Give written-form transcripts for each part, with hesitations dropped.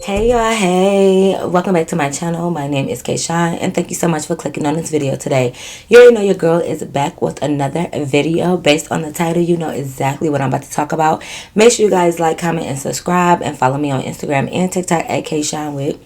Hey y'all, hey, welcome back to my channel. My name is Kayshawn and thank you so much for clicking on this video today. You already know your girl is back with another video. Based on the title, you know exactly what I'm about to talk about. Make sure you guys like, comment, and subscribe, and follow me on Instagram and TikTok at Kayshawn with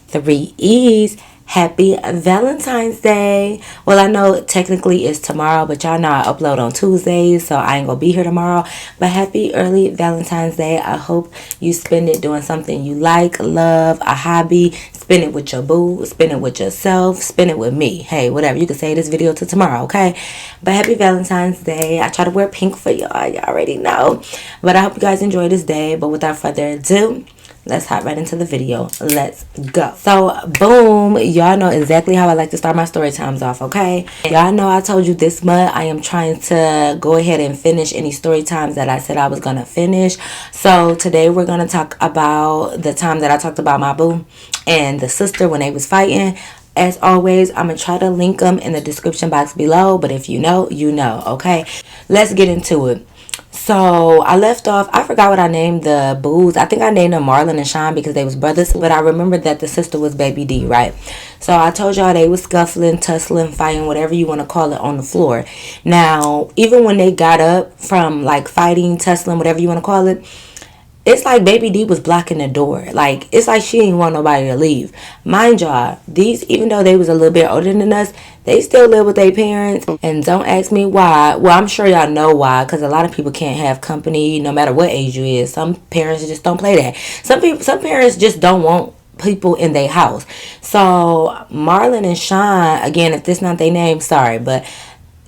3 E's. Happy Valentine's Day. Well, I know technically it's tomorrow, but y'all know I upload on Tuesdays, so I ain't gonna be here tomorrow. But happy early Valentine's Day. I hope you spend it doing something you like, love, a hobby. Spend it with your boo, spend it with yourself, spend it with me. Hey, whatever. You can say this video to tomorrow, okay? But happy Valentine's Day. I try to wear pink for y'all. Y'all already know. But I hope you guys enjoy this day. But without further ado, let's hop right into the video. Let's go. So, boom. Y'all know exactly how I like to start my story times off, okay? Y'all know I told you this month I am trying to go ahead and finish any story times that I said I was going to finish. So, today we're going to talk about the time that I talked about my boo and the sister when they was fighting. As always, I'm going to try to link them in the description box below. But if you know, you know, okay? Let's get into it. So I left off, I forgot what I named the boos. I think I named them Marlon and Sean because they was brothers. But I remembered that the sister was Baby D, right? So I told y'all they was scuffling, tussling, fighting, whatever you want to call it, on the floor. Now, even when they got up from like fighting, tussling, whatever you want to call it, it's like Baby D was blocking the door. Like, it's like she didn't want nobody to leave. Mind y'all, these, even though they was a little bit older than us, they still live with their parents. And don't ask me why. Well, I'm sure y'all know why. Because a lot of people can't have company no matter what age you is. Some parents just don't play that. Some parents just don't want people in their house. So, Marlon and Sean, again, if this not their name, sorry. But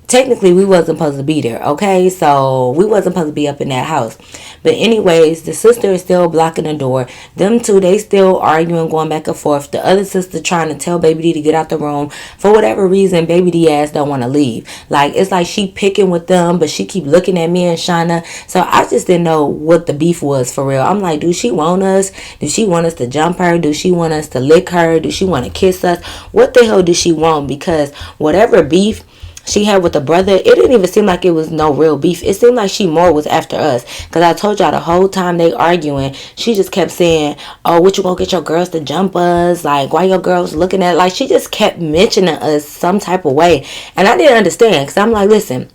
technically we wasn't supposed to be there, okay? So we wasn't supposed to be up in that house. But anyways, the sister is still blocking the door. Them two, they still arguing, going back and forth. The other sister trying to tell Baby D to get out the room. For whatever reason, Baby D ass don't want to leave. Like, it's like she picking with them, but she keep looking at me and Shauna. So I just didn't know what the beef was for real. I'm like, do she want us? Do she want us to jump her? Do she want us to lick her? Do she want to kiss us? What the hell does she want? Because whatever beef she had with the brother, it didn't even seem like it was no real beef. It seemed like she more was after us. Because I told y'all the whole time they arguing, she just kept saying, oh, what you gonna get your girls to jump us? Like, why your girls looking at, like, she just kept mentioning us some type of way. And I didn't understand. Because I'm like, listen,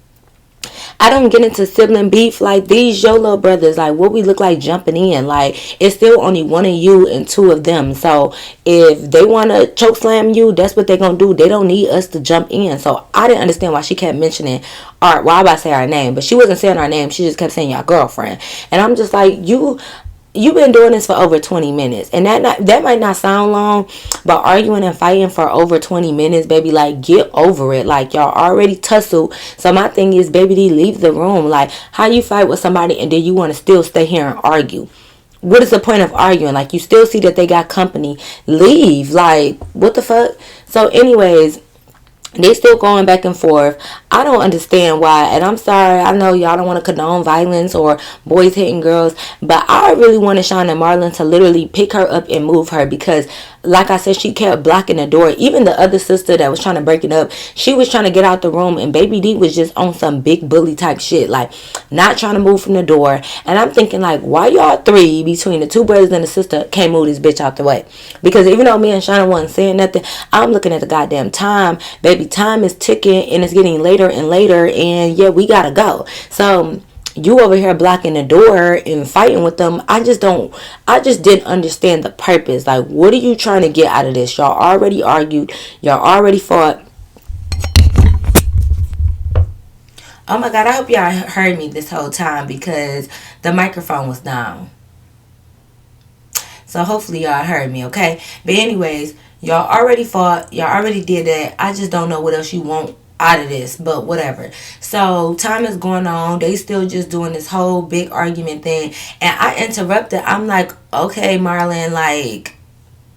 I don't get into sibling beef. Like, these your little brothers, like, what we look like jumping in? Like, it's still only one of you and two of them. So if they want to choke slam you, that's what they're gonna do. They don't need us to jump in. So I didn't understand why she kept mentioning our, well, I about to say our name, but she wasn't saying our name. She just kept saying your girlfriend. And I'm just like, you've been doing this for over 20 minutes. And that might not sound long, but arguing and fighting for over 20 minutes, baby, like, get over it. Like, y'all already tussled. So my thing is, Baby D, leave the room. Like, how you fight with somebody and then you want to still stay here and argue? What is the point of arguing? Like, you still see that they got company. Leave. Like, what the fuck? So anyways, they still going back and forth. I don't understand why. And I'm sorry. I know y'all don't want to condone violence or boys hitting girls. But I really wanted Sean and Marlon to literally pick her up and move her. Because, like I said, she kept blocking the door. Even the other sister that was trying to break it up, she was trying to get out the room. And Baby D was just on some big bully type shit. Like, not trying to move from the door. And I'm thinking, like, why y'all three, between the two brothers and the sister, can't move this bitch out the way? Because even though me and Shauna wasn't saying nothing, I'm looking at the goddamn time. Baby, time is ticking and it's getting later and later. And yeah, we gotta go. So you over here blocking the door and fighting with them. I just didn't understand the purpose. Like, what are you trying to get out of this? Y'all already argued. Y'all already fought. Oh my God, I hope y'all heard me this whole time because the microphone was down. So hopefully y'all heard me, okay? But anyways, y'all already fought. Y'all already did that. I just don't know what else you want out of this, but whatever. So time is going on. They still just doing this whole big argument thing. And I interrupted. I'm like, okay, Marlon, like,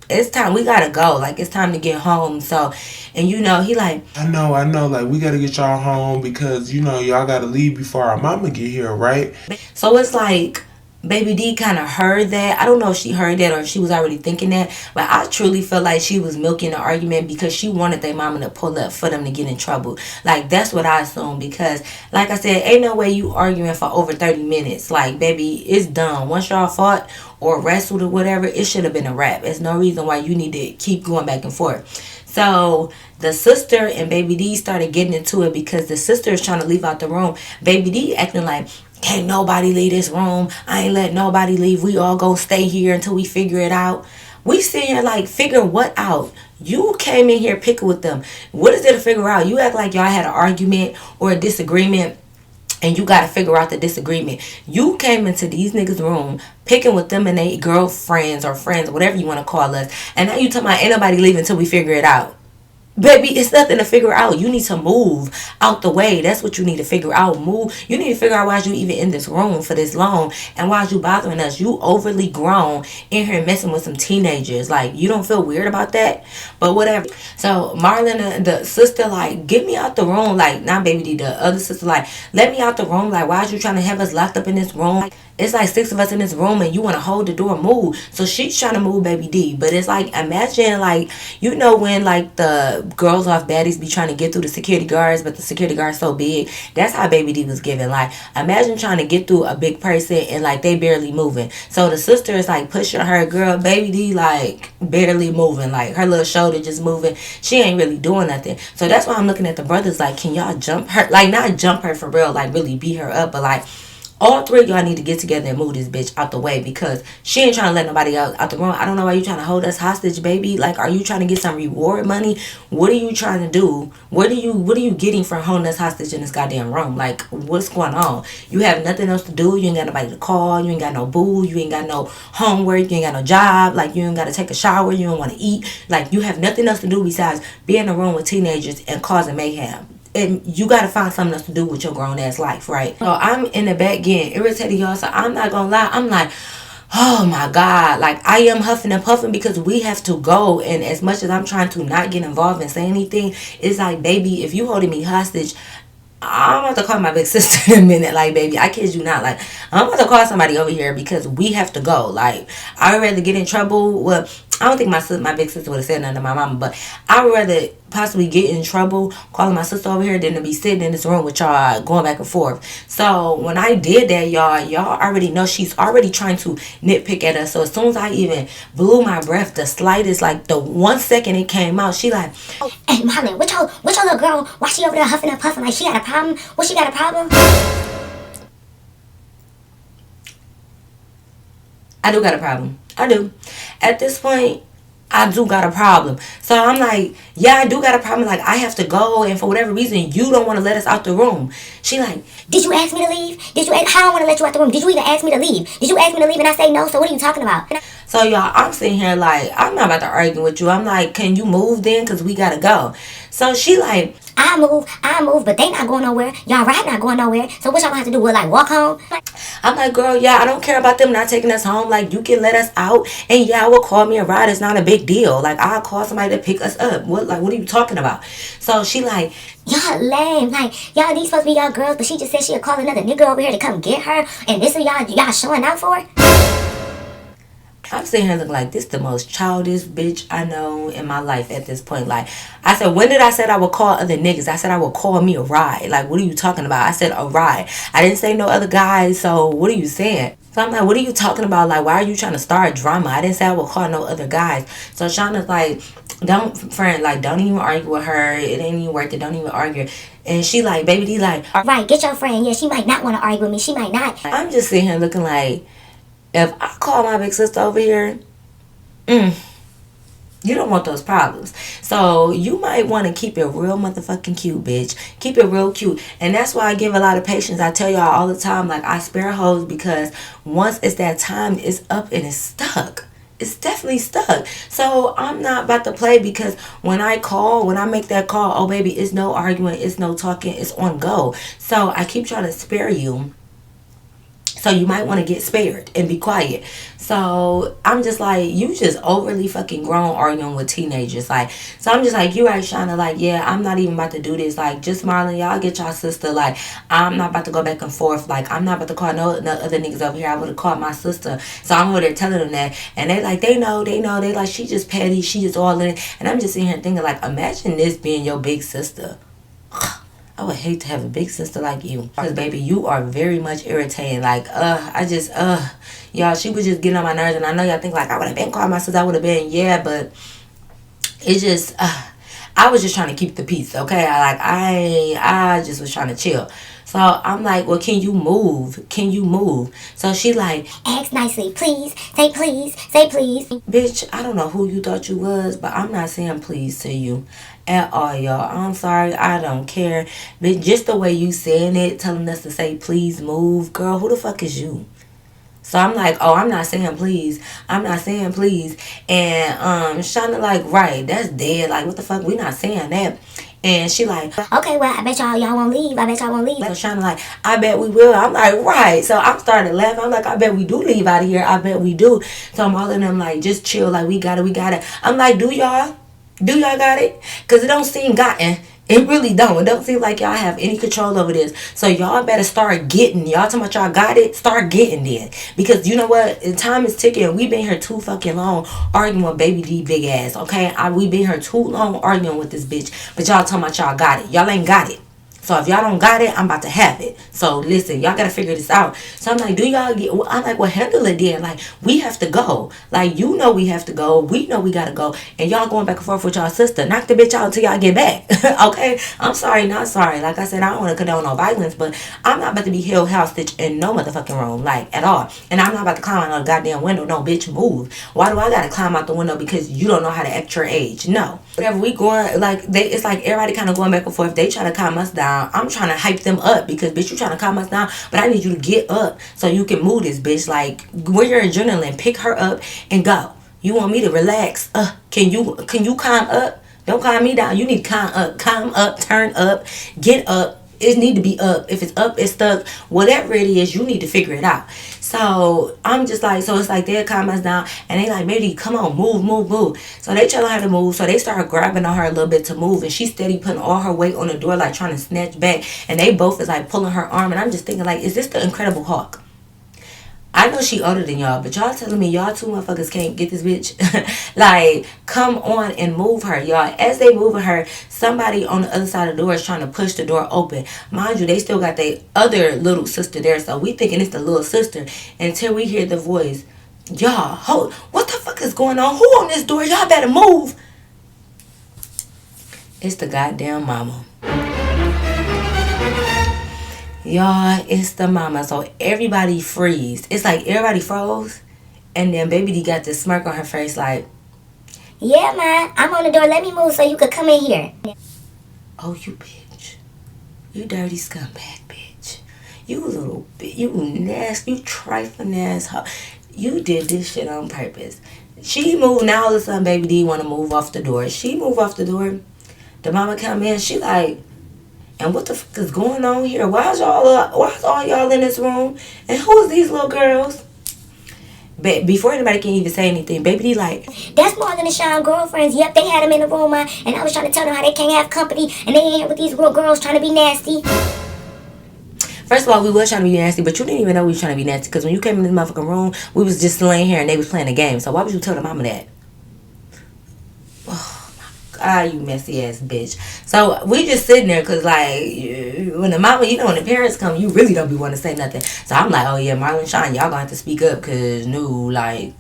it's time. We gotta go. Like, it's time to get home. So, and you know, he like, I know. Like, we gotta get y'all home because, you know, y'all gotta leave before our mama get here, right? so it's like, Baby D kind of heard that. I don't know if she heard that or if she was already thinking that, but I truly feel like she was milking the argument because she wanted their mama to pull up for them to get in trouble. Like, that's what I assume because, like I said, ain't no way you arguing for over 30 minutes. Like, baby, it's done. Once y'all fought or wrestled or whatever, it should have been a wrap. There's no reason why you need to keep going back and forth. So the sister and Baby D started getting into it because the sister is trying to leave out the room. Baby D acting like, can't nobody leave this room. I ain't let nobody leave. We all gonna stay here until we figure it out. We sitting here like, figure what out? You came in here picking with them. What is there to figure out? You act like y'all had an argument or a disagreement and you got to figure out the disagreement. You came into these niggas' room picking with them and they girlfriends or friends, whatever you want to call us. And now you talking about ain't nobody leaving until we figure it out. Baby, it's nothing to figure out. You need to move out the way. That's what you need to figure out. Move. You need to figure out why you even in this room for this long and why you bothering us. You overly grown in here messing with some teenagers. Like, you don't feel weird about that? But whatever. So Marlon, the sister, like, get me out the room. Like, not Baby D, the other sister, like, let me out the room. Like, why is you trying to have us locked up in this room? Like, it's like 6 of us in this room and you want to hold the door, move. So she's trying to move Baby D. But it's like, imagine, like, you know when, like, the girls off baddies be trying to get through the security guards, but the security guard's so big. That's how Baby D was giving. Like, imagine trying to get through a big person and, like, they barely moving. So the sister is, like, pushing her. Girl, Baby D, like, barely moving. Like, her little shoulder just moving. She ain't really doing nothing. So that's why I'm looking at the brothers like, can y'all jump her? Like, not jump her for real, like, really beat her up, but, like, all 3 of y'all need to get together and move this bitch out the way because she ain't trying to let nobody out the room. I don't know why you trying to hold us hostage, baby. Like, are you trying to get some reward money? What are you trying to do? What are you getting from holding us hostage in this goddamn room? Like, what's going on? You have nothing else to do. You ain't got nobody to call. You ain't got no boo. You ain't got no homework. You ain't got no job. Like, you ain't got to take a shower. You don't want to eat. Like, you have nothing else to do besides be in a room with teenagers and causing mayhem. And you got to find something else to do with your grown ass life, right? So I'm in the back getting irritated, y'all. So I'm not gonna lie, I'm like, oh my god, like, I am huffing and puffing because we have to go. And as much as I'm trying to not get involved and say anything, it's like, baby, if you holding me hostage, I'm about to call my big sister in a minute. Like, baby, I kid you not. Like, I'm about to call somebody over here because we have to go. Like, I would rather get in trouble. Well, I don't think my big sister would have said nothing to my mama, but I would rather possibly get in trouble calling my sister over here than to be sitting in this room with y'all going back and forth. So when I did that, y'all already know she's already trying to nitpick at us. So as soon as I even blew my breath, the slightest, like the 1 second it came out, she like, hey, Marlon, what your little girl, why she over there huffing and puffing like she got a problem? What, she got a problem? I do got a problem. I do. At this point, I do got a problem. So I'm like, yeah, I do got a problem. Like, I have to go, and for whatever reason, you don't want to let us out the room. She like, did you ask me to leave? How I don't want to let you out the room? Did you even ask me to leave? Did you ask me to leave and I say no? So what are you talking about? so y'all, I'm sitting here like, I'm not about to argue with you. I'm like, can you move then? Because we got to go. So she like, I move, but they not going nowhere. Y'all right not going nowhere. So what y'all gonna have to do? We'll like walk home? I'm like, girl, yeah, I don't care about them not taking us home. Like, you can let us out, and yeah, will call me a ride. It's not a big deal. Like, I'll call somebody to pick us up. What are you talking about? So she like, y'all lame. Like, y'all these supposed to be y'all girls, but she just said she'll call another nigga over here to come get her, and this is y'all showing out for? I'm sitting here looking like this the most childish bitch I know in my life at this point. Like, I said, when did I say I would call other niggas? I said I would call me a ride. Like, what are you talking about? I said a ride. I didn't say no other guys, so what are you saying? So I'm like, what are you talking about? Like, why are you trying to start drama? I didn't say I would call no other guys. So Shauna's like, don't even argue with her. It ain't even worth it. Don't even argue. And she like, Baby D like, right, get your friend. Yeah, she might not want to argue with me. She might not. I'm just sitting here looking like, if I call my big sister over here, you don't want those problems. So you might want to keep it real motherfucking cute, bitch. Keep it real cute. And that's why I give a lot of patience. I tell y'all all the time, like, I spare hoes because once it's that time, it's up and it's stuck. It's definitely stuck. So I'm not about to play because when I make that call, oh baby, it's no arguing, it's no talking, it's on go. So I keep trying to spare you So you might want to get spared and be quiet. So I'm just like, you just overly fucking grown arguing with teenagers. Like, so I'm just like, you right, Shauna. Like, yeah, I'm not even about to do this. Like, just Marlon, y'all get y'all sister. Like, I'm not about to go back and forth. Like, I'm not about to call no other niggas over here. I would have called my sister. So I'm over there telling them that. And they like, they know. They like, she just petty. She just all in. And I'm just sitting here thinking, like, imagine this being your big sister. I would hate to have a big sister like you. Because, baby, you are very much irritating. Like, y'all, she was just getting on my nerves. And I know y'all think, like, I would have been calling my sister. I would have been, yeah, but it's just, I was just trying to keep the peace, okay? I just was trying to chill. So I'm like, well, can you move? Can you move? So she like, ask nicely, please. Say please. Say please. bitch, I don't know who you thought you was, but I'm not saying please to you at all, y'all. I'm sorry, I don't care. But just the way you saying it, telling us to say please move, girl, who the fuck is you? So I'm like, oh, I'm not saying please. I'm not saying please. And Shauna like, right, that's dead. Like, what the fuck? We not saying that. And she like, okay, well, I bet y'all won't leave. I bet y'all won't leave. So Shauna like, I bet we will. I'm like, right. So I'm starting to laugh. I'm like, I bet we do leave out of here. I bet we do. So I'm all of them like, just chill. Like, we got it. I'm like, do y'all? Do y'all got it? Because it don't seem gotten. It really don't. It don't seem like y'all have any control over this. So y'all better start getting. Y'all talking about y'all got it? Start getting then. Because you know what? Time is ticking. We been here too fucking long arguing with Baby D big ass. Okay? We been here too long arguing with this bitch. But y'all talking about y'all got it. Y'all ain't got it. So if y'all don't got it, I'm about to have it. So listen, y'all gotta figure this out. So I'm like, do y'all get, I'm like, well, handle it then. Like, we have to go. Like, you know we have to go. We know we gotta go. And y'all going back and forth with y'all sister. Knock the bitch out until y'all get back. Okay? I'm sorry, not sorry. Like I said, I don't want to condone no violence, but I'm not about to be held hostage in no motherfucking room. Like, at all. And I'm not about to climb out the goddamn window. No, bitch, move. Why do I gotta climb out the window because you don't know how to act your age? No. Whatever we going, like, it's like everybody kind of going back and forth. They try to calm us down. I'm trying to hype them up because, bitch, you trying to calm us down, but I need you to get up so you can move this bitch. Like, where your adrenaline, pick her up and go. You want me to relax? Can you calm up? Don't calm me down. You need to calm up, turn up, get up. It need to be up. If it's up, it's stuck. Whatever it is, you need to figure it out. So I'm just like, so it's like they'll calm us down and they like, maybe come on, move. So they telling her to move. So they start grabbing on her a little bit to move, and she's steady putting all her weight on the door, like trying to snatch back. And they both is like pulling her arm, and I'm just thinking like, is this the Incredible Hulk? I know she older than y'all, but y'all telling me y'all two motherfuckers can't get this bitch. Like, come on and move her, y'all. As they moving her, somebody on the other side of the door is trying to push the door open. Mind you, they still got their other little sister there, so we thinking it's the little sister until we hear the voice. Y'all, hold, what the fuck is going on? Who on this door? Y'all better move. It's the goddamn mama. Y'all, it's the mama. So everybody freeze. It's like everybody froze. And then Baby D got this smirk on her face like, yeah, man, I'm on the door. Let me move so you could come in here. oh, you bitch. You dirty scumbag bitch. You little bitch. You nasty. You trifling ass hoe. You did this shit on purpose. She moved. Now all of a sudden Baby D want to move off the door. She move off the door. The mama come in. She like, and what the fuck is going on here? Why's all y'all in this room? And who is these little girls? But before anybody can even say anything, Baby D like, that's more than the Sean girlfriends. Yep, they had them in the room, man. And I was trying to tell them how they can't have company. And they in here with these little girls trying to be nasty. first of all, we was trying to be nasty, but you didn't even know we was trying to be nasty. Because when you came in this motherfucking room, we was just laying here and they was playing a game. So why would you tell the mama that? You messy ass bitch. So we just sitting there because like when the mama, when the parents come, you really don't be want to say nothing. So I'm like, oh yeah, Marlon, Sean, y'all gonna have to speak up because no, like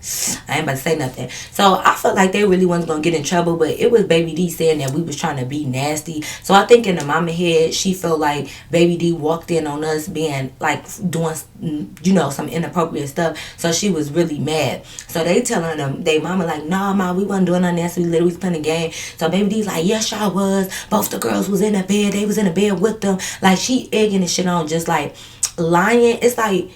I ain't about to say nothing. So I felt like they really wasn't gonna get in trouble, but it was Baby D saying that we was trying to be nasty. So I think in the mama head, she felt like Baby D walked in on us being like doing some inappropriate stuff. So she was really mad. So they telling them, they mama like, nah, ma, we wasn't doing nothing nasty. We literally was playing a game. So Baby D's like, yes, y'all was. Both the girls was in the bed. They was in the bed with them. Like, she egging this shit on, just like lying. It's like,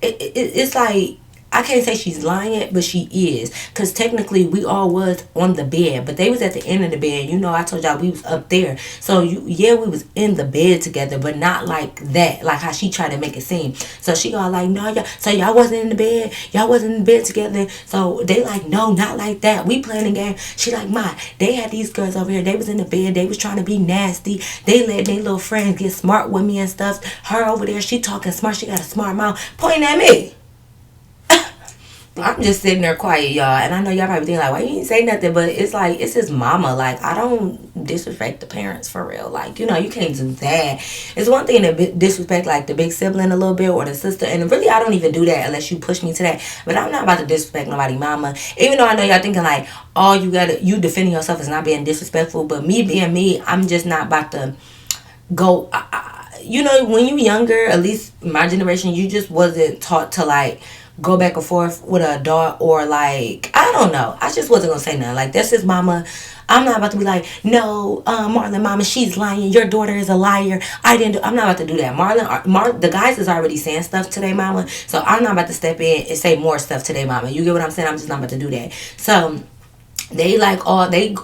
it's like I can't say she's lying, but she is. Because technically, we all was on the bed. But they was at the end of the bed. You know, I told y'all we was up there. So, yeah, we was in the bed together. But not like that. Like how she tried to make it seem. So, she all like, no, y'all. So, y'all wasn't in the bed. Y'all wasn't in the bed together. So, they like, no, not like that. We playing the game. She like, Ma, they had these girls over here. They was in the bed. They was trying to be nasty. They let their little friends get smart with me and stuff. Her over there, she talking smart. She got a smart mouth. Pointing at me. I'm just sitting there quiet, y'all. And I know y'all probably think like, why you didn't say nothing? But it's like, it's his mama. Like, I don't disrespect the parents for real. Like, you know, you can't do that. It's one thing to disrespect like the big sibling a little bit or the sister. And really, I don't even do that unless you push me to that. But I'm not about to disrespect nobody mama. Even though I know y'all thinking like, oh, you defending yourself as not being disrespectful. But me being me, I'm just not about to go. You know, when you younger, at least my generation, you just wasn't taught to like go back and forth with an adult or like, I don't know. I just wasn't gonna say nothing. Like, that's his mama. I'm not about to be like, no, Marlon, mama, she's lying. Your daughter is a liar. I'm not about to do that. The guys is already saying stuff to their mama, so I'm not about to step in and say more stuff to their mama. You get what I'm saying? I'm just not about to do that. So they like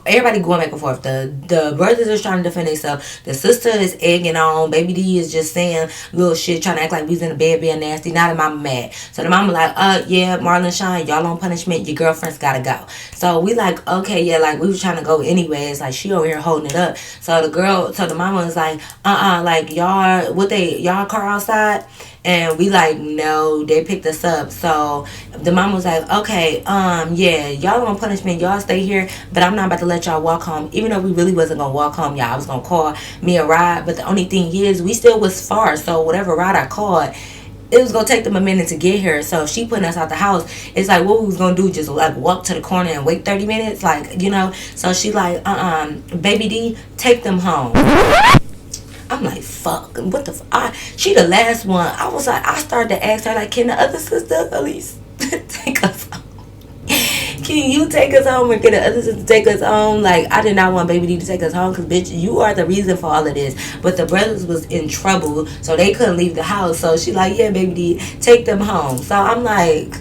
everybody going back and forth. The brothers is trying to defend themselves. The sister is egging on. Baby D is just saying little shit, trying to act like we was in the bed being nasty. Now the mama mad. So the mama like, yeah, Marlon, Sean, y'all on punishment. Your girlfriend's gotta go. So we like, okay, yeah, like we was trying to go anyways. Like she over here holding it up. So the mama was like, like y'all car outside. And we like, no, they picked us up. So the mom was like, okay, yeah, y'all on punishment. Y'all stay here, but I'm not about to let y'all walk home. Even though we really wasn't going to walk home, y'all. I was going to call me a ride. But the only thing is, we still was far. So whatever ride I called, it was going to take them a minute to get here. So she putting us out the house. It's like, what we was going to do, just like walk to the corner and wait 30 minutes? Like, you know. So she like, baby D, take them home. I'm like, fuck, what the fuck? She the last one. I was like, I started to ask her, like, can the other sister at least take us home? Can you take us home, or can the other sister take us home? Like, I did not want Baby D to take us home, because, bitch, you are the reason for all of this. But the brothers was in trouble, so they couldn't leave the house. So she like, yeah, Baby D, take them home. So I'm like...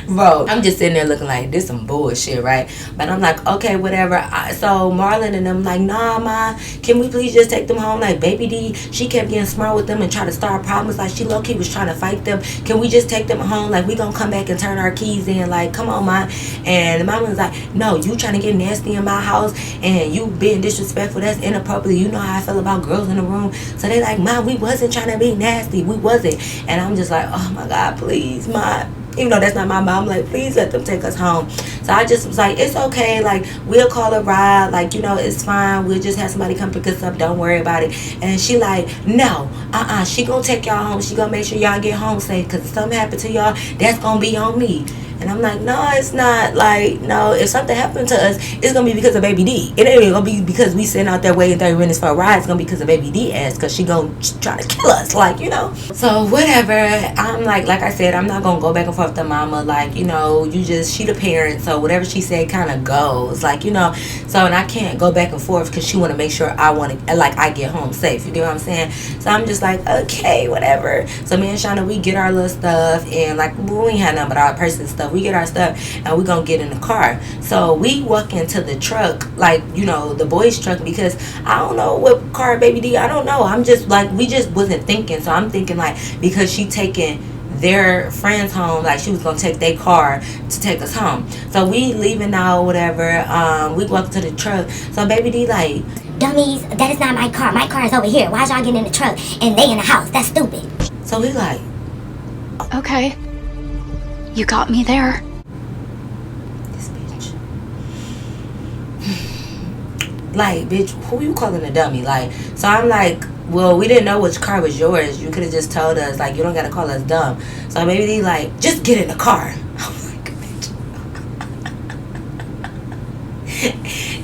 Bro, I'm just sitting there looking like this some bullshit, right? But I'm like, okay, whatever. So Marlon and them like, nah, ma, can we please just take them home? Like, Baby D, she kept getting smart with them and try to start problems. Like, she low-key was trying to fight them. Can we just take them home? Like, we gonna come back and turn our keys in. Like, come on, ma. And the mama was like, no, you trying to get nasty in my house and you being disrespectful. That's inappropriate. You know how I feel about girls in the room. So they like, ma, we wasn't trying to be nasty. We wasn't. And I'm just like, oh my God, please, ma. Even though that's not my mom, I'm like, please let them take us home. So I just was like, it's okay. Like, we'll call a ride. Like, you know, it's fine. We'll just have somebody come pick us up. Don't worry about it. And she like, no, she gonna take y'all home. She gonna make sure y'all get home safe. Because if something happened to y'all, that's gonna be on me. And I'm like, no, it's not. Like, no, if something happened to us, it's going to be because of Baby D. It ain't going to be because we sitting out there waiting 30 minutes for a ride. It's going to be because of Baby D ass, because she going to try to kill us. Like, you know. So, whatever. I'm like I said, I'm not going to go back and forth with the mama. Like, you know, she the parent. So, whatever she said kind of goes. Like, you know. So, and I can't go back and forth because she want to make sure I get home safe. You know what I'm saying? So, I'm just like, okay, whatever. So, me and Shauna, we get our little stuff. And, like, we ain't had nothing but our personal stuff. We get our stuff and we gonna get in the car. So we walk into the truck, like, you know, the boys' truck, because I don't know what car Baby D, I don't know. I'm just like, we just wasn't thinking. So I'm thinking like, because she taking their friends home, like she was gonna take their car to take us home. So we leaving now, whatever. We walk to the truck. So Baby D like, dummies, that is not my car. My car is over here. Why y'all getting in the truck and they in the house? That's stupid. So we like, okay, you got me there. This bitch. Like, bitch, who you calling a dummy? Like, so I'm like, well, we didn't know which car was yours. You could have just told us, like, you don't gotta call us dumb. So maybe they like, just get in the car. I'm like, bitch.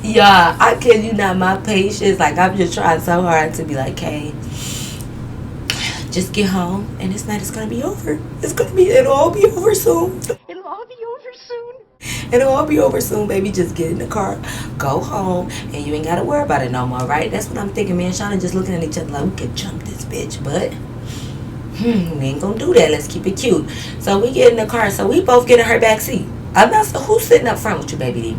Yeah, I kid you not, my patience. Like, I'm just trying so hard to be like, hey, just get home and this night is gonna be over. It'll all be over soon. It'll all be over soon. It'll all be over soon, baby. Just get in the car, go home, and you ain't gotta worry about it no more, right? That's what I'm thinking, man. Shauna just looking at each other like, we could jump this bitch, but we ain't gonna do that. Let's keep it cute. So we get in the car. So we both get in her back seat. I'm not. So who's sitting up front with you, baby D?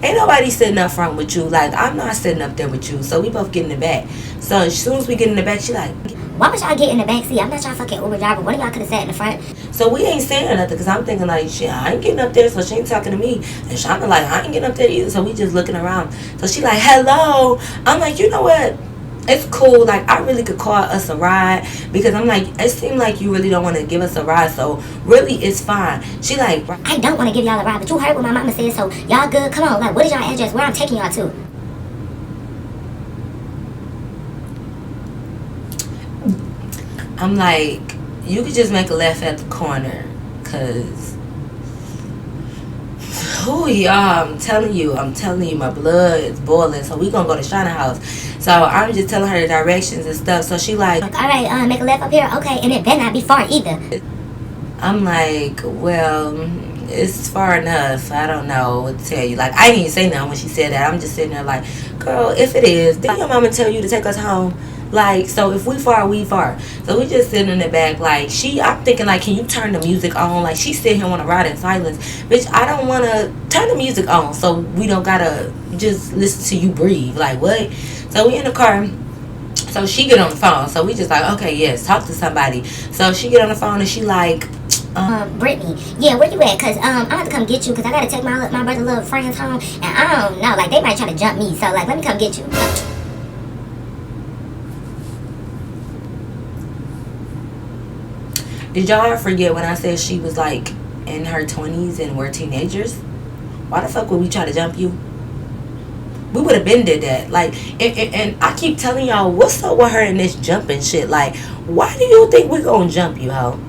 Ain't nobody sitting up front with you. Like, I'm not sitting up there with you. So we both get in the back. So as soon as we get in the back, she like, why would y'all get in the back seat? I'm not y'all fucking Uber driver. One of y'all could have sat in the front. so we ain't saying nothing because I'm thinking like, shit, I ain't getting up there. So she ain't talking to me. And Shauna like, I ain't getting up there either. So we just looking around. So she like, hello. I'm like, you know what? It's cool. Like, I really could call us a ride because I'm like, it seemed like you really don't want to give us a ride. So really, it's fine. She like, I don't want to give y'all a ride, but you heard what my mama said, so y'all good? Come on, like, what is y'all address? Where I'm taking y'all to? I'm like, you could just make a left at the corner, cause, oh y'all, I'm telling you, my blood is boiling. So we gonna go to Shauna's house. So I'm just telling her the directions and stuff. So she like, all right, make a left up here, okay, and it better not be far either. I'm like, well, it's far enough. I don't know what to tell you. Like, I didn't even say nothing when she said that. I'm just sitting there like, girl, if it is, did your mama tell you to take us home? Like, so if we far, we far. So we just sitting in the back, like, I'm thinking, like, can you turn the music on? Like, she sitting here want to ride in silence. Bitch, I don't want to turn the music on so we don't gotta just listen to you breathe. Like, what? So we in the car. So she get on the phone. So we just like, okay, yes, talk to somebody. So she get on the phone and she like, Brittany, yeah, where you at? Cause I'm about to come get you, cause I gotta take my brother little friends home, and I don't know, like they might try to jump me, so like let me come get you. did y'all forget when I said she was like in her 20s and we're teenagers? Why the fuck would we try to jump you? We would have been did that. Like, and I keep telling y'all, what's up with her and this jumping shit? Like, why do you think we gonna jump you, ho?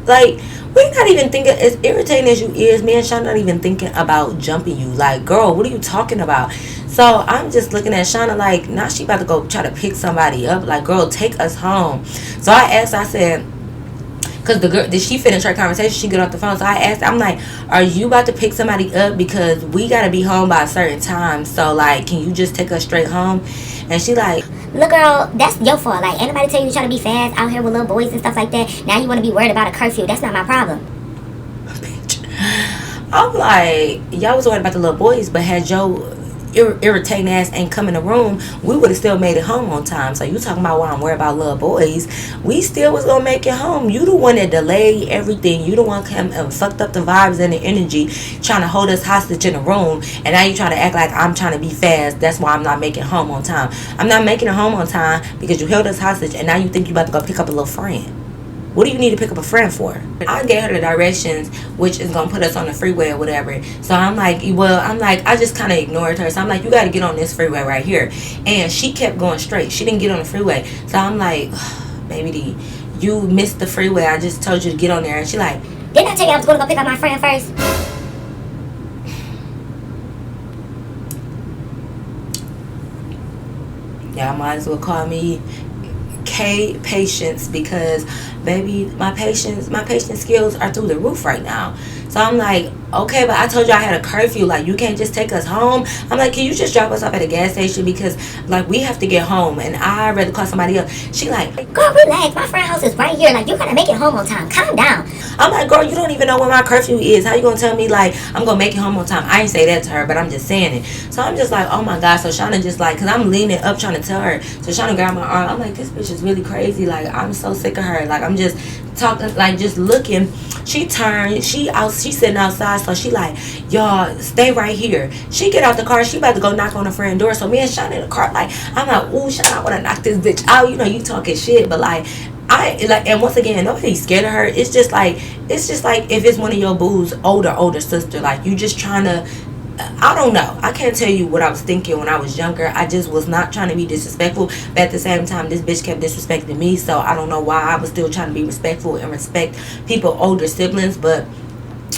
Like, we're not even thinking, as irritating as you is, me and Shauna not even thinking about jumping you. Like, girl, what are you talking about? So I'm just looking at Shauna like, now she about to go try to pick somebody up. Like, girl, take us home. So I asked, I said, because the girl, did she finish her conversation? She get off the phone. So I asked, I'm like, are you about to pick somebody up? Because we got to be home by a certain time. So, like, can you just take us straight home? And she like, look, girl, that's your fault. Like, anybody tell you to try to be fast out here with little boys and stuff like that? Now you want to be worried about a curfew. That's not my problem. bitch. I'm like, y'all was worried about the little boys, but had Joe irritating ass ain't come in the room, we would have still made it home on time. So you talking about why I'm worried about little boys? We still was gonna make it home. You the one that delayed everything. You the one came and fucked up the vibes and the energy, trying to hold us hostage in the room. And now you trying to act like I'm trying to be fast. That's why I'm not making it home on time. I'm not making it home on time because you held us hostage, and now you think you about to go pick up a little friend. What do you need to pick up a friend for? I gave her the directions, which is going to put us on the freeway or whatever. So I'm like, I just kind of ignored her. So I'm like, you got to get on this freeway right here. And she kept going straight. She didn't get on the freeway. So I'm like, baby D, you missed the freeway. I just told you to get on there. And she like, didn't I tell you I was going to go pick up my friend first? y'all might as well call me K Patience, because baby, my patience skills are through the roof right now. So I'm like, okay, but I told you I had a curfew. Like, you can't just take us home. I'm like, can you just drop us off at a gas station? Because, like, we have to get home, and I'd rather call somebody else. She like, girl, relax. My friend's house is right here. Like, you gotta make it home on time. Calm down. I'm like, girl, you don't even know when my curfew is. How you gonna tell me, like, I'm gonna make it home on time? I ain't say that to her, but I'm just saying it. So I'm just like, oh my God. So Shauna just like, because I'm leaning up trying to tell her. So Shauna grabbed my arm. I'm like, this bitch is really crazy. Like, I'm so sick of her. Like, I'm just talking, like, just looking. She turned, she sitting outside. So she like, y'all stay right here. She get out the car. She about to go knock on her friend's door. So me and Shauna in the car, like, I'm like, ooh, Shauna, I want to knock this bitch out. You know, you talking shit, but like, and once again, nobody's scared of her. It's just like if it's one of your boo's older sister, like, you just trying to, I don't know. I can't tell you what I was thinking when I was younger. I just was not trying to be disrespectful, but at the same time, this bitch kept disrespecting me. So I don't know why I was still trying to be respectful and respect people, older siblings. But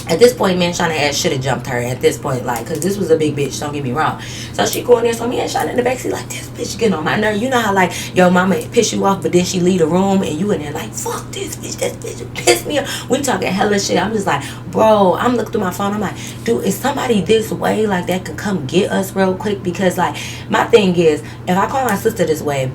at this point, man, Shauna ass should have jumped her at this point, like, because this was a big bitch, don't get me wrong. So she going there, so me and Shauna in the backseat, like, this bitch getting on my nerve. You know how, like, your mama piss you off, but then she leave the room, and you in there like, fuck this bitch, this bitch pissed me off. We talking hella shit. I'm just like, bro, I'm looking through my phone, I'm like, dude, is somebody this way, like, that could come get us real quick? Because, like, my thing is, if I call my sister this way,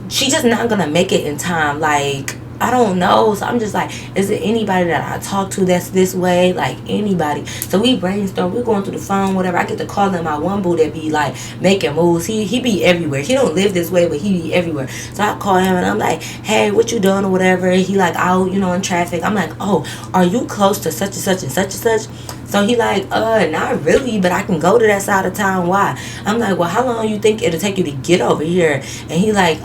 she just not gonna make it in time. Like, I don't know. So I'm just like, is it anybody that I talk to that's this way? Like anybody. So we brainstorm. We're going through the phone, whatever. I get to call him my one boo that be like making moves. He be everywhere. He don't live this way, but he be everywhere. So I call him and I'm like, hey, what you doing or whatever. He like out, in traffic. I'm like, oh, are you close to such and such and such and such? So he like, not really, but I can go to that side of town. Why? I'm like, well, how long you think it'll take you to get over here? And he like,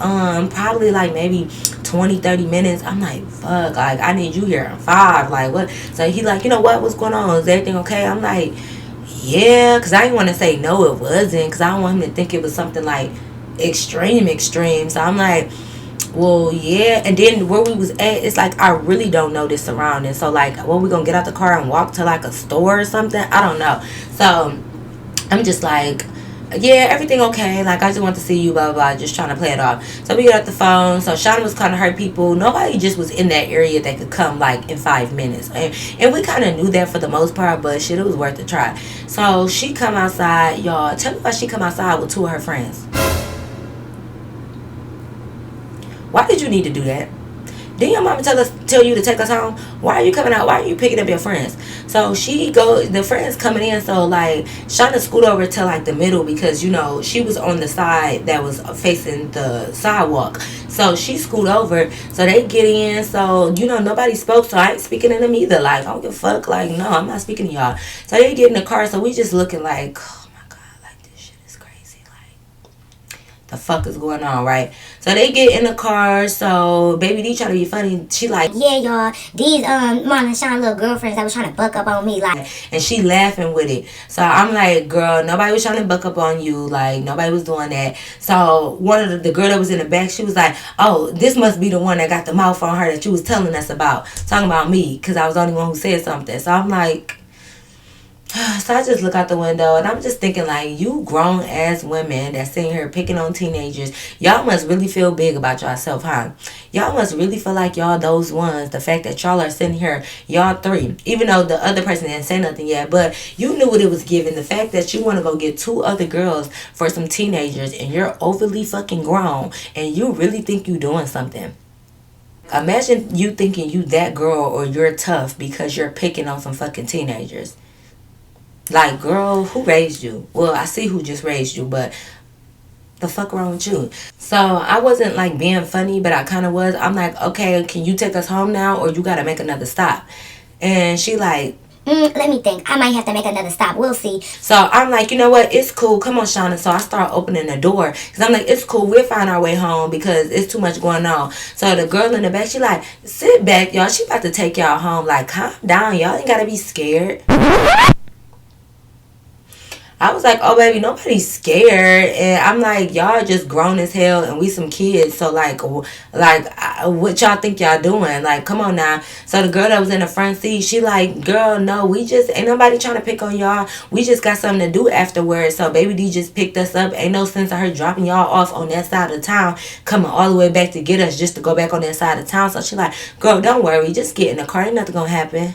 probably like maybe 20-30 minutes. I'm like, fuck, like I need you here in 5. Like what? So he like, what's going on? Is everything okay? I'm like, yeah, because I didn't want to say no, it wasn't, because I don't want him to think it was something like extreme. So I'm like, well, yeah. And then where we was at, it's like I really don't know this surrounding. So like, well, we gonna get out the car and walk to like a store or something? I don't know. So I'm just like, yeah, everything okay. Like, I just want to see you, blah, blah, blah. Just trying to play it off. So we get off the phone. So Shauna was kind of hurt people. Nobody just was in that area that could come, like, in 5 minutes. And we kind of knew that for the most part, but shit, it was worth a try. So she come outside. Y'all, tell me why she come outside with 2 of her friends. Why did you need to do that? Didn't your mama tell you to take us home? Why are you coming out? Why are you picking up your friends? So the friends coming in. So like Shauna scoot over to like the middle because she was on the side that was facing the sidewalk. So she scoot over. So they get in. So nobody spoke. So I ain't speaking to them either. Like I don't give a fuck. Like no, I'm not speaking to y'all. So they get in the car. So we just looking like, oh my god, like this shit is crazy. Like the fuck is going on, right? So they get in the car. So Baby D trying to be funny. She like, yeah, y'all, these Mom and Sean little girlfriends that was trying to buck up on me, like, and she laughing with it. So I'm like, girl, nobody was trying to buck up on you. Like nobody was doing that. So one of the girl that was in the back, she was like, oh, this must be the one that got the mouth on her that you was telling us about, talking about me, because I was the only one who said something. So I'm like, so I just look out the window and I'm just thinking like, you grown ass women that's sitting here picking on teenagers, y'all must really feel big about yourself, huh? Y'all must really feel like y'all those ones. The fact that y'all are sitting here, y'all 3, even though the other person didn't say nothing yet, but you knew what it was giving. The fact that you want to go get 2 other girls for some teenagers and you're overly fucking grown and you really think you doing something. Imagine you thinking you that girl or you're tough because you're picking on some fucking teenagers. Like, girl, who raised you? Well, I see who just raised you, but the fuck wrong with you? So I wasn't like being funny, but I kind of was. I'm like, okay, can you take us home now or you got to make another stop? And she like, let me think. I might have to make another stop. We'll see. So I'm like, you know what? It's cool. Come on, Shauna. So I start opening the door because I'm like, it's cool. We'll find our way home because it's too much going on. So the girl in the back, she like, sit back, y'all. She about to take y'all home. Like, calm down. Y'all ain't got to be scared. I was like, oh, baby, nobody's scared. And I'm like, y'all just grown as hell and we some kids. So, like what y'all think y'all doing? Like, come on now. So, the girl that was in the front seat, she like, girl, no, we just, ain't nobody trying to pick on y'all. We just got something to do afterwards. So, Baby D just picked us up. Ain't no sense of her dropping y'all off on that side of town, coming all the way back to get us just to go back on that side of town. So, she like, girl, don't worry. Just get in the car. Ain't nothing gonna happen.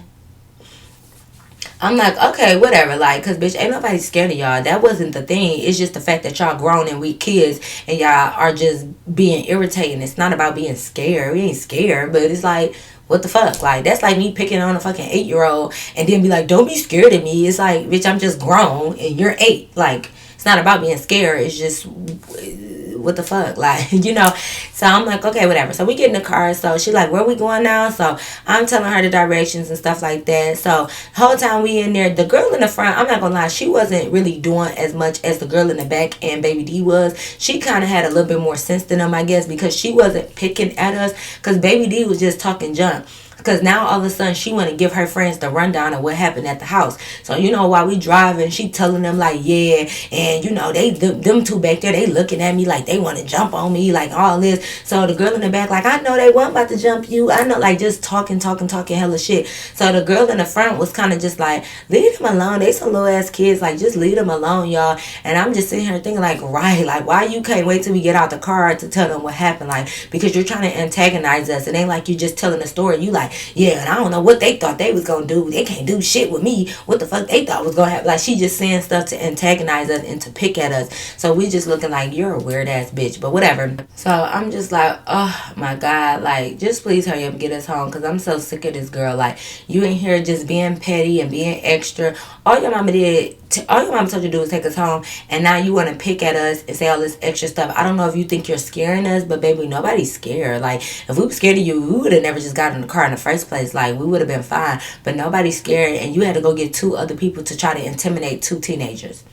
I'm like, okay, whatever, like, because, bitch, ain't nobody scared of y'all. That wasn't the thing. It's just the fact that y'all grown and we kids and y'all are just being irritating. It's not about being scared. We ain't scared, but it's like, what the fuck? Like, that's like me picking on a fucking 8-year-old and then be like, don't be scared of me. It's like, bitch, I'm just grown and you're 8. Like, it's not about being scared. It's just, what the fuck? Like, So I'm like, okay, whatever. So we get in the car. So she like, where we going now? So I'm telling her the directions and stuff like that. So the whole time we in there, the girl in the front, I'm not gonna lie, she wasn't really doing as much as the girl in the back and Baby D was. She kind of had a little bit more sense than them, I guess, because she wasn't picking at us because Baby D was just talking junk. Because now all of a sudden she want to give her friends the rundown of what happened at the house. So, while we driving, she telling them like, yeah. And, they them 2 back there, they looking at me like they want to jump on me, like all this. So the girl in the back like, I know they weren't about to jump you. I know, like just talking hella shit. So the girl in the front was kind of just like, leave them alone. They some little ass kids. Like, just leave them alone, y'all. And I'm just sitting here thinking like, right, like why you can't wait till we get out the car to tell them what happened? Like, because you're trying to antagonize us. It ain't like you just telling a story. You like, like, yeah, and I don't know what they thought they was gonna do. They can't do shit with me. What the fuck they thought was gonna happen? Like, she just saying stuff to antagonize us and to pick at us. So we just looking like, you're a weird ass bitch, but whatever. So I'm just like, oh my God, like, just please hurry up and get us home, because I'm so sick of this girl. Like, you in here just being petty and being extra. All your mama told you to do was take us home, and now you want to pick at us and say all this extra stuff. I don't know if you think you're scaring us, but baby, nobody's scared. Like, if we were scared of you, we would have never just got in the car in the first place. Like, we would have been fine, but nobody's scared, and you had to go get 2 other people to try to intimidate 2 teenagers.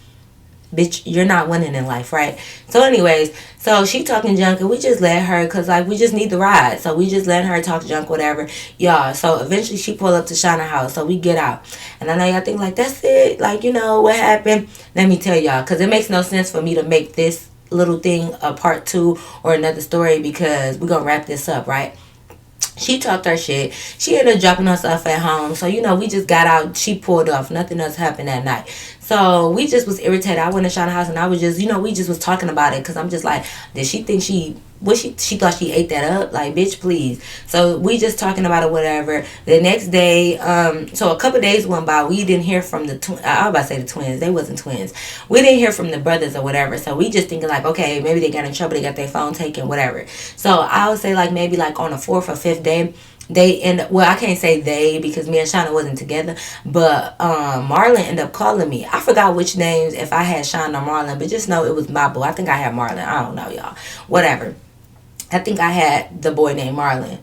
Bitch, you're not winning in life, right? So anyways, so she talking junk, and we just let her, because like, we just need the ride. So we just let her talk junk, whatever. Y'all, so eventually she pulled up to Shana house. So we get out, and I know y'all think like, that's it, like, you know what happened. Let me tell y'all, because it makes no sense for me to make this little thing a part 2 or another story, because we're gonna wrap this up, right? She talked her shit. She ended up dropping us off at home. So, you know, we just got out. She pulled off. Nothing else happened that night. So, we just was irritated. I went to Shauna's house, and I was just, you know, we just was talking about it. Because I'm just like, did she think she thought she ate that up? Like, bitch, please. So, we just talking about it, whatever. The next day, so a couple days went by. We didn't hear from the twins. I was about to say the twins. They wasn't twins. We didn't hear from the brothers or whatever. So, we just thinking like, okay, maybe they got in trouble. They got their phone taken, whatever. So, I would say like maybe like on the 4th or 5th day, they end up, well, I can't say they because me and Shauna wasn't together, but Marlon ended up calling me. I forgot which names, if I had Shauna or Marlon, but just know it was my boy. I think I had Marlon. I don't know, y'all. Whatever. I think I had the boy named Marlon.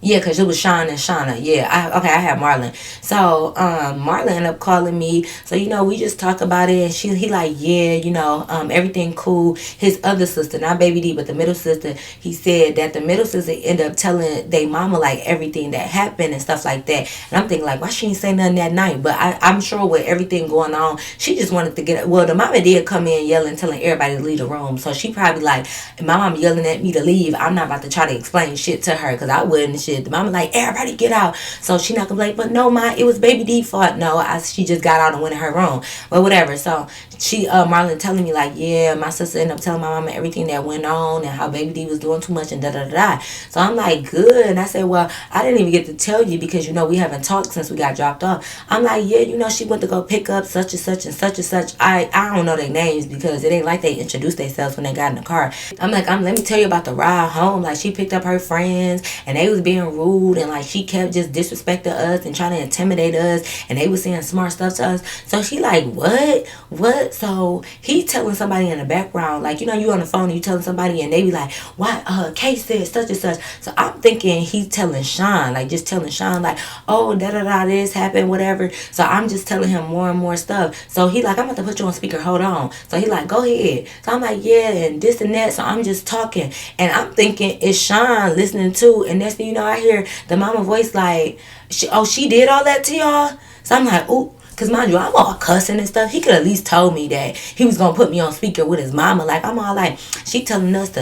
Yeah, because it was Sean and Shauna. Yeah, I had Marlon. So, Marlon ended up calling me. So, you know, we just talk about it. And he like, yeah, you know, everything cool. His other sister, not Baby D, but the middle sister, he said that the middle sister ended up telling their mama, like, everything that happened and stuff like that. And I'm thinking, like, why she ain't say nothing that night? But I'm sure with everything going on, she just wanted to get, well, the mama did come in yelling, telling everybody to leave the room. So, she probably like, my mom yelling at me to leave. I'm not about to try to explain shit to her, because I wouldn't. The mama like, everybody get out. So she not gonna be like, but no, it was Baby D fault. No, she just got out and went in her room. But whatever. So she Marlon telling me like, yeah, my sister ended up telling my mama everything that went on and how Baby D was doing too much and da da da da. So I'm like, good. And I said, well, I didn't even get to tell you because you know we haven't talked since we got dropped off. I'm like, yeah, you know, she went to go pick up such and such and such and such. I don't know their names because it ain't like they introduced themselves when they got in the car. I'm like, let me tell you about the ride home. Like, she picked up her friends and they was being rude, and like she kept just disrespecting us and trying to intimidate us, and they was saying smart stuff to us. So she like, what? So he telling somebody in the background, like, you know, you on the phone and you telling somebody and they be like, why Kay said such and such. So I'm thinking he's telling Sean, like just telling Sean like, oh, da da da, this happened, whatever. So I'm just telling him more and more stuff. So he like, I'm about to put you on speaker, hold on. So he like, go ahead. So I'm like, yeah, and this and that. So I'm just talking, and I'm thinking it's Sean listening too. And next thing you know, I hear the mama voice like, she did all that to y'all? So I'm like, ooh. Because mind you, I'm all cussing and stuff. He could at least told me that he was going to put me on speaker with his mama. Like, I'm all like, she telling us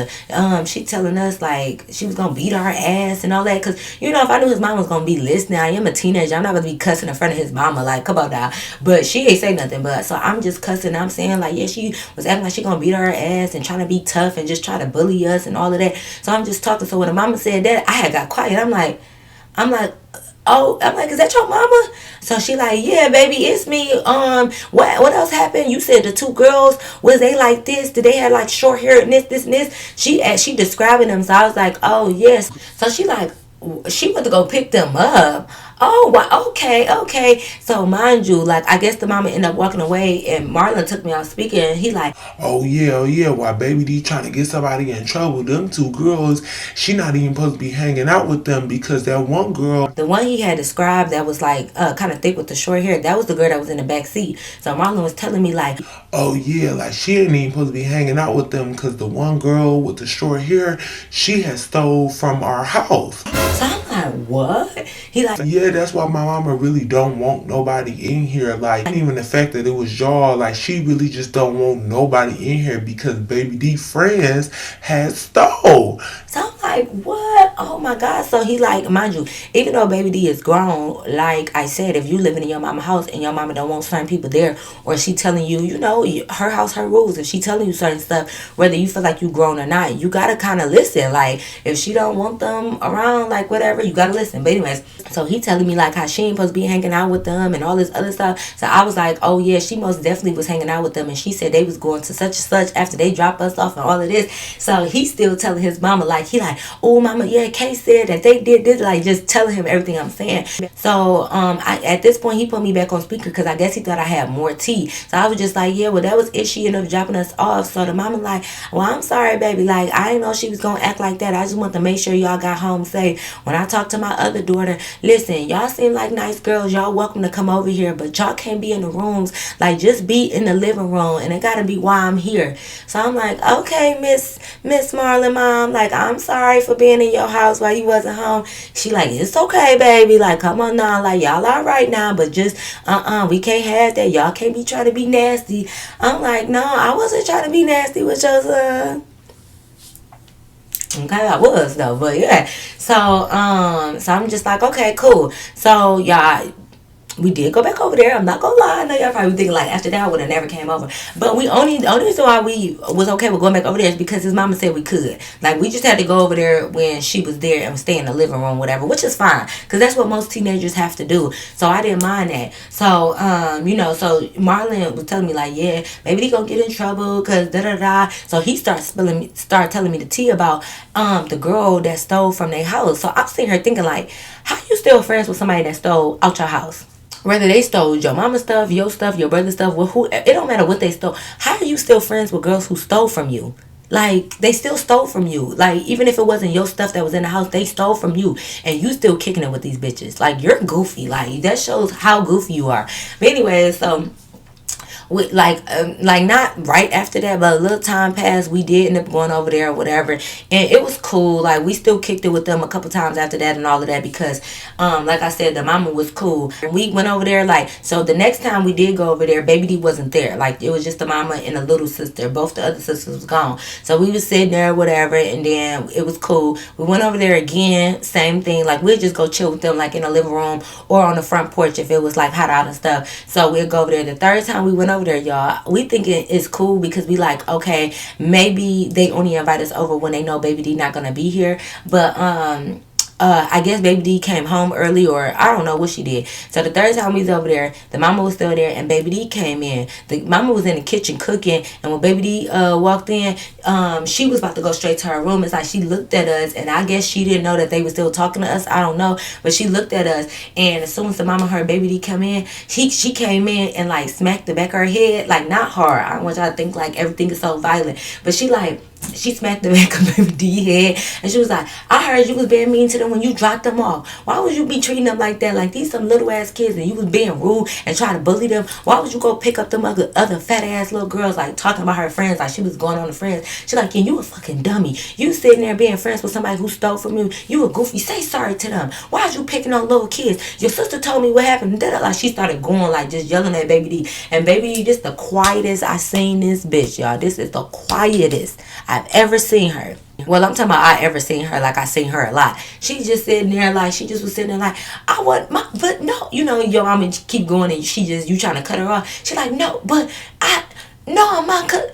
like she was going to beat our ass and all that. Because, you know, if I knew his mama was going to be listening, I am a teenager. I'm not going to be cussing in front of his mama. Like, come on now. But she ain't say nothing. But so I'm just cussing. I'm saying like, yeah, she was acting like she going to beat our ass and trying to be tough and just try to bully us and all of that. So I'm just talking. So when the mama said that, I had got quiet. I'm like, oh, I'm like, is that your mama? So she like, yeah, baby, it's me. What else happened? You said the 2 girls, was they like this? Did they have like short hair and this and this? She describing them. So I was like, oh yes. So she like, she went to go pick them up. Oh, wow, okay. So mind you, like, I guess the mama ended up walking away, and Marlon took me on speaker, and he like, oh yeah, while Baby D trying to get somebody in trouble, them 2 girls, she not even supposed to be hanging out with them because that one girl, the one he had described that was like kind of thick with the short hair, that was the girl that was in the back seat. So Marlon was telling me like, oh yeah, like she ain't even supposed to be hanging out with them because the one girl with the short hair, she had stole from our house. So I'm like, what? He like, yeah, that's why my mama really don't want nobody in here. Like, even the fact that it was y'all, like, she really just don't want nobody in here because Baby D friends had stole. So I'm like, what? Oh my God. So he like, mind you, even though baby D is grown, like I said, if you living in your mama house and your mama don't want certain people there, or she telling you, you know, her house, her rules, if she telling you certain stuff, whether you feel like you grown or not, you gotta kind of listen. Like, if she don't want them around, like whatever, you gotta listen. But anyways, so he telling me like how she ain't supposed to be hanging out with them and all this other stuff. So I was like, oh yeah, she most definitely was hanging out with them, and she said they was going to such and such after they dropped us off and all of this. So he's still telling his mama, like, he like, oh mama, yeah, Kay said that they did this, like just telling him everything I'm saying. So at this point he put me back on speaker because I guess he thought I had more tea. So I was just like, yeah, well that was it. She ended up dropping us off. So the mama like, well, I'm sorry baby, like I didn't know she was gonna act like that. I just want to make sure y'all got home safe. When I talked to my other daughter, listen, y'all seem like nice girls, y'all welcome to come over here, but y'all can't be in the rooms, like just be in the living room, and it gotta be why I'm here. So I'm like, okay, Miss Marlon mom, like I'm sorry for being in your house while you wasn't home. She like, it's okay baby, like come on now, like y'all all right now, but just we can't have that. Y'all can't be trying to be nasty. I'm like, no, I wasn't trying to be nasty with your son. Okay, I was though, but yeah. So I'm just like, okay, cool. So y'all, we did go back over there. I'm not gonna lie. I know y'all probably thinking like after that I would have never came over. But the only reason why we was okay with going back over there is because his mama said we could. Like we just had to go over there when she was there and stay in the living room, whatever, which is fine because that's what most teenagers have to do. So I didn't mind that. So you know, so Marlon was telling me like, yeah, maybe he gonna get in trouble because da da da. So he started telling me the tea about the girl that stole from their house. So I'm sitting here thinking like, how you still friends with somebody that stole out your house? Whether they stole your mama's stuff, your brother's stuff, who, it don't matter what they stole. How are you still friends with girls who stole from you? Like, they still stole from you. Like, even if it wasn't your stuff that was in the house, they stole from you. And you still kicking it with these bitches. Like, you're goofy. Like, that shows how goofy you are. But anyway, so with like not right after that, but a little time passed, we did end up going over there or whatever, and it was cool. Like we still kicked it with them a couple times after that and all of that because like I said, the mama was cool. And we went over there, like, so the next time we did go over there, baby D wasn't there. Like it was just the mama and the little sister. Both the other sisters was gone. So we was sitting there, whatever, and then it was cool. We went over there again, same thing. Like we'd just go chill with them, like in the living room or on the front porch if it was like hot out and stuff. So we'd go over there. The third time we went over there, y'all, we thinking it's cool because we like, okay, maybe they only invite us over when they know baby D not gonna be here. But I guess baby D came home early, or I don't know what she did. So the third time we was over there, the mama was still there and baby D came in. The mama was in the kitchen cooking, and when baby D walked in, she was about to go straight to her room. It's like she looked at us, and I guess she didn't know that they were still talking to us. I don't know, but she looked at us, and as soon as the mama heard baby D come in, she came in and like smacked the back of her head, like not hard. I don't want y'all to think like everything is so violent, but she smacked the back of baby D head, and she was like, I heard you was being mean to them when you dropped them off. Why would you be treating them like that? Like these some little ass kids, and you was being rude and trying to bully them. Why would you go pick up them other fat ass little girls, like talking about her friends, like she was going on to friends? She's like, yeah, you a fucking dummy. You sitting there being friends with somebody who stole from you. You a goofy. Say sorry to them. Why is you picking on little kids? Your sister told me what happened. Like she started going, like just yelling at baby D. And baby D, this the quietest I seen this bitch, y'all. This is the quietest I've ever seen her. Well, I'm talking about I ever seen her, like I seen her a lot. She just sitting there, like she just was sitting there like, I want my, but no, you know, your mama keep going and you trying to cut her off. She like, no, but I'm not cut.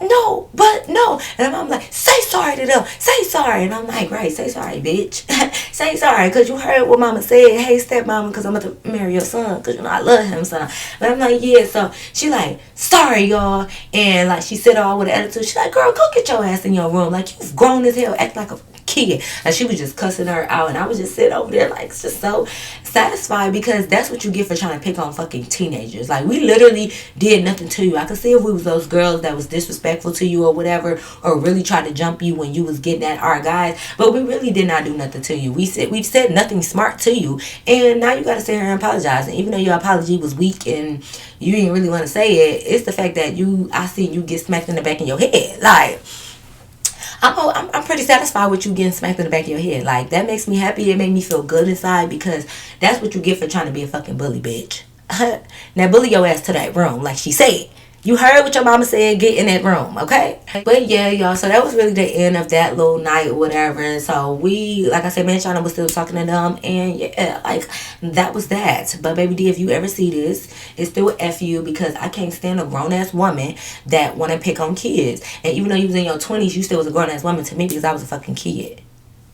No, but no. And I'm like, say sorry to them. Say sorry. And I'm like, right, say sorry, bitch. Say sorry, because you heard what mama said. Hey, stepmama, because I'm about to marry your son, because you know I love him, son. But I'm like, yeah. So she like, sorry, y'all. And like she said all with an attitude. She like, girl, go get your ass in your room. Like, you've grown as hell. Act like a kid. And she was just cussing her out, and I was just sitting over there like just so satisfied, because that's what you get for trying to pick on fucking teenagers. Like, we literally did nothing to you. I could see if we was those girls that was disrespectful to you or whatever, or really tried to jump you when you was getting at our guys, but we really did not do nothing to you. We've said nothing smart to you, and now you gotta sit here and apologize. And even though your apology was weak and you didn't really want to say it, it's the fact that I seen you get smacked in the back of your head. Like, I'm pretty satisfied with you getting smacked in the back of your head. Like, that makes me happy. It made me feel good inside, because that's what you get for trying to be a fucking bully, bitch. Now bully your ass to that room, like she said. You heard what your mama said, get in that room, okay? But yeah, y'all, so that was really the end of that little night or whatever. And so we, like I said, me and Shauna was still talking to them. And yeah, like, that was that. But baby D, if you ever see this, it's still F you, because I can't stand a grown-ass woman that want to pick on kids. And even though you was in your 20s, you still was a grown-ass woman to me, because I was a fucking kid.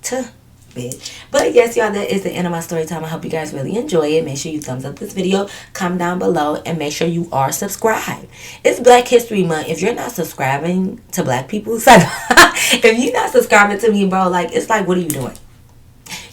Tuh. Bitch. But yes, y'all, that is the end of my story time. I hope you guys really enjoy it. Make sure you thumbs up this video, comment down below, and make sure you are subscribed. It's Black History Month. If you're not subscribing to black people, if you're not subscribing to me, bro, like, it's like, what are you doing?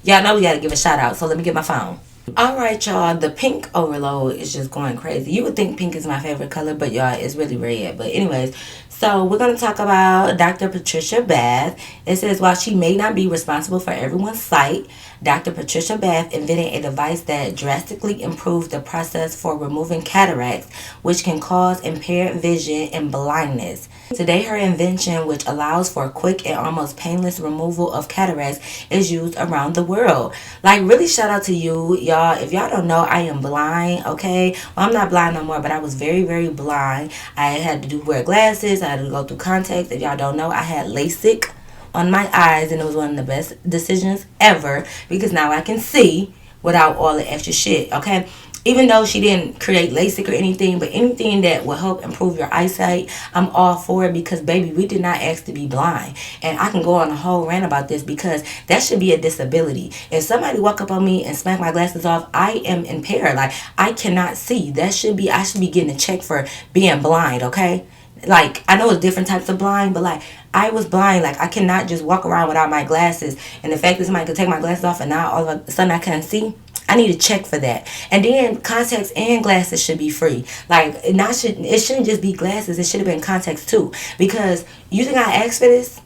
Y'all know we gotta give a shout out, so let me get my phone. Alright, y'all, the pink overload is just going crazy. You would think pink is my favorite color, but y'all, it's really red. But anyways, so we're going to talk about Dr. Patricia Bath. It says, while she may not be responsible for everyone's sight, Dr. Patricia Bath invented a device that drastically improved the process for removing cataracts, which can cause impaired vision and blindness. Today, her invention, which allows for quick and almost painless removal of cataracts, is used around the world. Like, really shout out to you, y'all. If y'all don't know, I am blind, okay? Well, I'm not blind no more, but I was very, very blind. I had to wear glasses. I had to go through contacts. If y'all don't know, I had LASIK on my eyes, and it was one of the best decisions ever, because now I can see without all the extra shit, okay? Even though she didn't create LASIK or anything, but anything that will help improve your eyesight, I'm all for it, because baby, we did not ask to be blind. And I can go on a whole rant about this, because that should be a disability. If somebody walk up on me and smack my glasses off, I am impaired. Like, I cannot see. I should be getting a check for being blind, okay? Like, I know it's different types of blind, but like, I was blind. Like, I cannot just walk around without my glasses. And the fact that somebody could take my glasses off and now all of a sudden I can't see, I need to check for that. And then contacts and glasses should be free. Like, it shouldn't just be glasses. It should have been contacts too. Because you think I asked for this?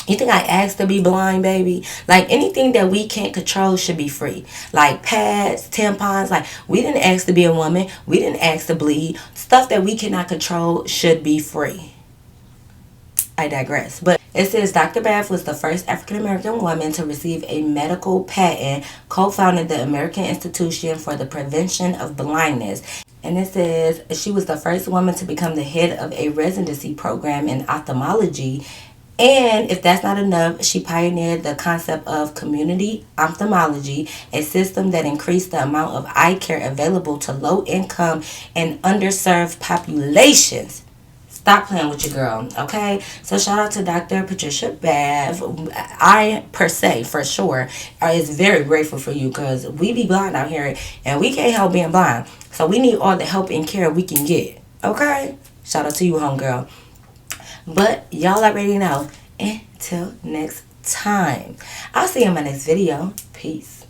You think I asked to be blind, baby? Like, anything that we can't control should be free. Like pads, tampons. Like, we didn't ask to be a woman. We didn't ask to bleed. Stuff that we cannot control should be free. I digress. But it says Dr. Bath was the first African-American woman to receive a medical patent, co-founded the American Institution for the Prevention of Blindness. And it says she was the first woman to become the head of a residency program in ophthalmology. And if that's not enough, she pioneered the concept of community ophthalmology, a system that increased the amount of eye care available to low-income and underserved populations. Stop playing with your girl, okay? So shout out to Dr. Patricia Bath. I, per se, for sure, is very grateful for you, because we be blind out here and we can't help being blind. So we need all the help and care we can get, okay? Shout out to you, homegirl. But y'all already know. Until next time, I'll see you in my next video. Peace.